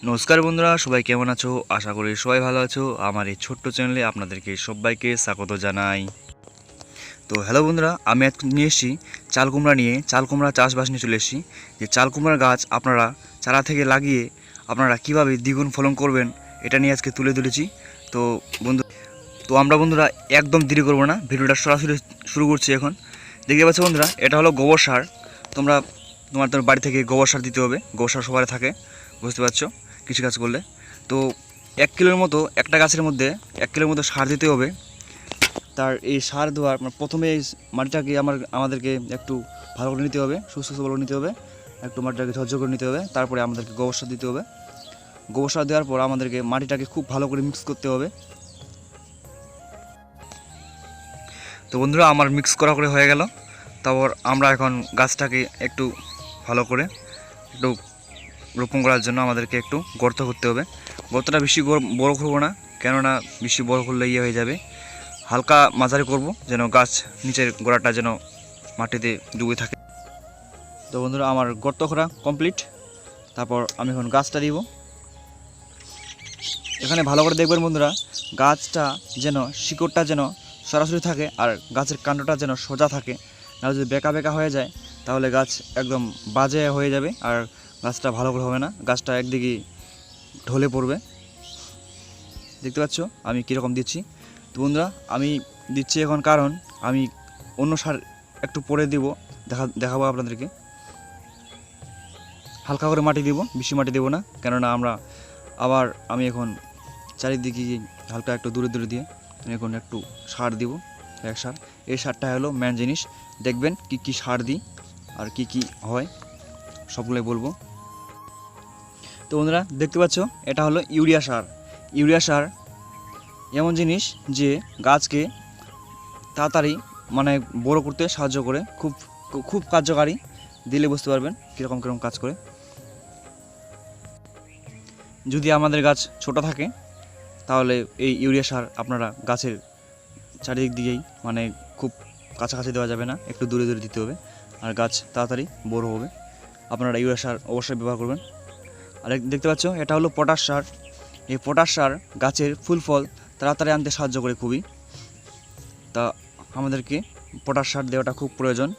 নমস্কার বন্ধুরা, সবাই কেমন আছো? আশা করি সবাই ভালো আছো। আমার এই ছোট্ট চ্যানেলে আপনাদেরকে সবাইকে স্বাগত জানাই। তো হ্যালো বন্ধুরা, আমি আজকে নিয়ে এসেছি চাল কুমড়া নিয়ে। চাল কুমড়া চাষবাস নিয়ে চলে এসেছি। যে চাল কুমড়ার গাছ আপনারা চারা থেকে লাগিয়ে আপনারা কিভাবে দ্বিগুণ ফলন করবেন এটা নিয়ে আজকে তুলে ধরেছি। তো আমরা বন্ধুরা একদম দেরি করবো না, ভিডিওটা সরাসরি শুরু করছি এখন। দেখতে পাচ্ছ বন্ধুরা, এটা হলো গোবর সার। তোমার বাড়ি থেকে গোবর সার দিতে হবে। গোবর সার সবাই থাকে, বুঝতে পারছো, কৃষিকাজ করলে। তো 1 কিলোর মতো, একটা গাছের মধ্যে 1 কিলোর মতো সার দিতে হবে। তার এই সার দেওয়ার প্রথমে এই মাটিটাকে আমাদেরকে একটু ভালো করে নিতে হবে, সুস্থ সবল নিতে হবে, একটু মাটিটাকে ঝরঝর করে নিতে হবে। তারপরে আমাদেরকে গোবর সার দিতে হবে। গোবর সার দেওয়ার পর আমাদেরকে মাটিটাকে খুব ভালো করে মিক্স করতে হবে। তো বন্ধুরা, আমার মিক্স করা করে হয়ে গেল। তারপর আমরা এখন গাছটাকে একটু ভালো করে একটু রোপণ করার জন্য আমাদেরকে একটু গর্ত করতে হবে। গর্তটা বেশি বড় করবো না, কেননা বেশি বড় করলে হয়ে যাবে। হালকা মাঝারি করব, যেন গাছ নিচের গোড়াটা যেন মাটিতে ডুবে থাকে। তো বন্ধুরা, আমার গর্ত করা কমপ্লিট। তারপর আমি এখন গাছটা দিব। এখানে ভালো করে দেখবেন বন্ধুরা, গাছটা যেন শিকড়টা যেন সরাসরি থাকে আর গাছের কাণ্ডটা যেন সোজা থাকে। নাহলে যদি বেঁকা বেঁকা হয়ে যায় তাহলে গাছ একদম বাজে হয়ে যাবে আর গাছটা ভালো করে হবে না, গাছটা একদিকে ঢলে পড়বে। দেখতে পাচ্ছ আমি কীরকম দিচ্ছি। তো বন্ধুরা, আমি দিচ্ছি এখন কারণ আমি অন্য সার একটু পরে দিব, দেখাবো আপনাদেরকে। হালকা করে মাটি দিব, বেশি মাটি দেবো না, কেননা আমি এখন চারিদিকে হালকা একটু দূরে দূরে দিয়ে এখন একটু সার দিব, এক সার। এই সারটা হলো মেন জিনিস। দেখবেন কি কি সার দিই আর কি কি হয় সবগুলোই বলবো। তো বন্ধুরা, দেখতে পাচ্ছ এটা হলো ইউরিয়া সার। ইউরিয়া সার এমন জিনিস যে গাছকে তাড়াতাড়ি বড় করতে সাহায্য করে, খুব খুব কার্যকারী। দিলে বুঝতে পারবেন কীরকম কাজ করে। যদি আমাদের গাছ ছোট থাকে তাহলে এই ইউরিয়া সার আপনারা গাছের চারিদিক দিয়েই খুব কাছাকাছি দেওয়া যাবে না, একটু দূরে দূরে দিতে হবে, আর গাছ তাড়াতাড়ি বড় হবে। আপনারা ইউরিয়া সার অবশ্যই ব্যবহার করবেন। আর দেখতে পাচ্ছ এটা হলো পটাশ সার। এই পটাশ সার গাছের ফুল ফল তাড়াতাড়ি আনতে সাহায্য করে খুবই। তা আমাদেরকে পটাশ সার দেওয়াটা খুব প্রয়োজন।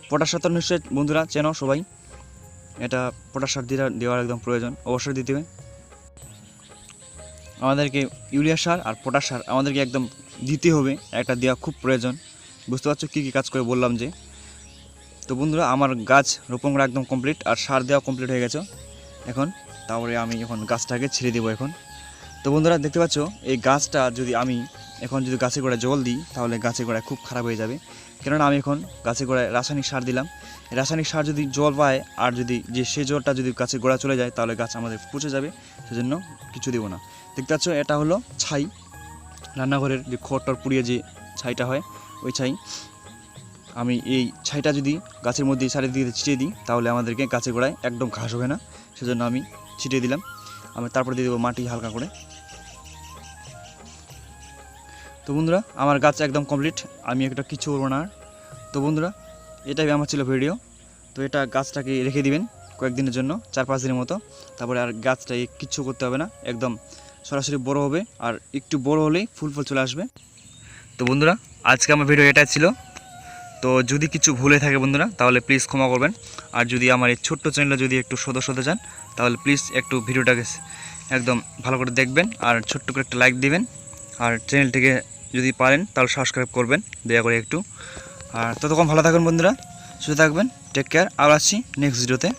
পটাশ সার তো নিশ্চয়ই বন্ধুরা চেনো সবাই। এটা পটাশ সার দেওয়ার একদম প্রয়োজন, অবশ্যই দিতে হবে। আমাদেরকে ইউরিয়া সার আর পটাশ সার আমাদেরকে একদম দিতে হবে, একটা দেওয়া খুব প্রয়োজন। বুঝতে পারছো কী কী কাজ করে বললাম যে। তো বন্ধুরা, আমার গাছ রোপণ করা একদম কমপ্লিট আর সার দেওয়া কমপ্লিট হয়ে গেছে এখন। তারপরে আমি এখন গাছটাকে ছেড়ে দেবো এখন। তো বন্ধুরা, দেখতে পাচ্ছ এই গাছটা যদি আমি এখন গাছের গোড়ায় জল দিই তাহলে গাছের গোড়ায় খুব খারাপ হয়ে যাবে, কেননা আমি এখন গাছের গোড়ায় রাসায়নিক সার দিলাম। রাসায়নিক সার যদি জল পায় আর সেই জলটা যদি গাছের গোড়ায় চলে যায় তাহলে গাছ আমাদের পচে যাবে, সেজন্য কিছু দেবো না। দেখতে পাচ্ছ এটা হলো ছাই, রান্নাঘরের যে খড়টর পুড়িয়ে যে ছাইটা হয় ওই ছাই। আমি এই ছাইটা যদি গাছের মধ্যে চারিদিকে ছিটিয়ে দিই তাহলে আমাদেরকে গাছের গোড়ায় একদম ঘাস হবে না, সেজন্য আমি ছিটিয়ে দিলাম। আমি তারপরে দিয়ে দেবো মাটি হালকা করে। তো বন্ধুরা, আমার গাছ একদম কমপ্লিট, আমি একটা কিছু করবো না। তো বন্ধুরা, এটাই আমার ছিল ভিডিও। তো এটা গাছটাকে রেখে দিবেন কয়েকদিনের জন্য, 4-5 দিনের মতো। তারপরে আর গাছটা কিচ্ছু করতে হবে না, একদম সরাসরি বড় হবে, আর একটু বড় হলেই ফুল চলে আসবে। তো বন্ধুরা, আজকে আমার ভিডিও এটাই ছিল। তো যদি কিছু ভুলে থাকে বন্ধুরা তাহলে প্লিজ ক্ষমা করবেন। আর যদি আমার এই ছোট্ট চ্যানেলে যদি একটু সদস্য হতে চান তাহলে প্লিজ একটু ভিডিওটাকে একদম ভালো করে দেখবেন আর ছোট্ট করে একটা লাইক দিবেন। আর চ্যানেলটিকে যদি পারেন তাহলে সাবস্ক্রাইব করবেন দয়া করে একটু। আর ততক্ষণ ভালো থাকবেন বন্ধুরা, সুস্থ থাকবেন, টেক কেয়ার। আবার আসছি নেক্সট ভিডিওতে।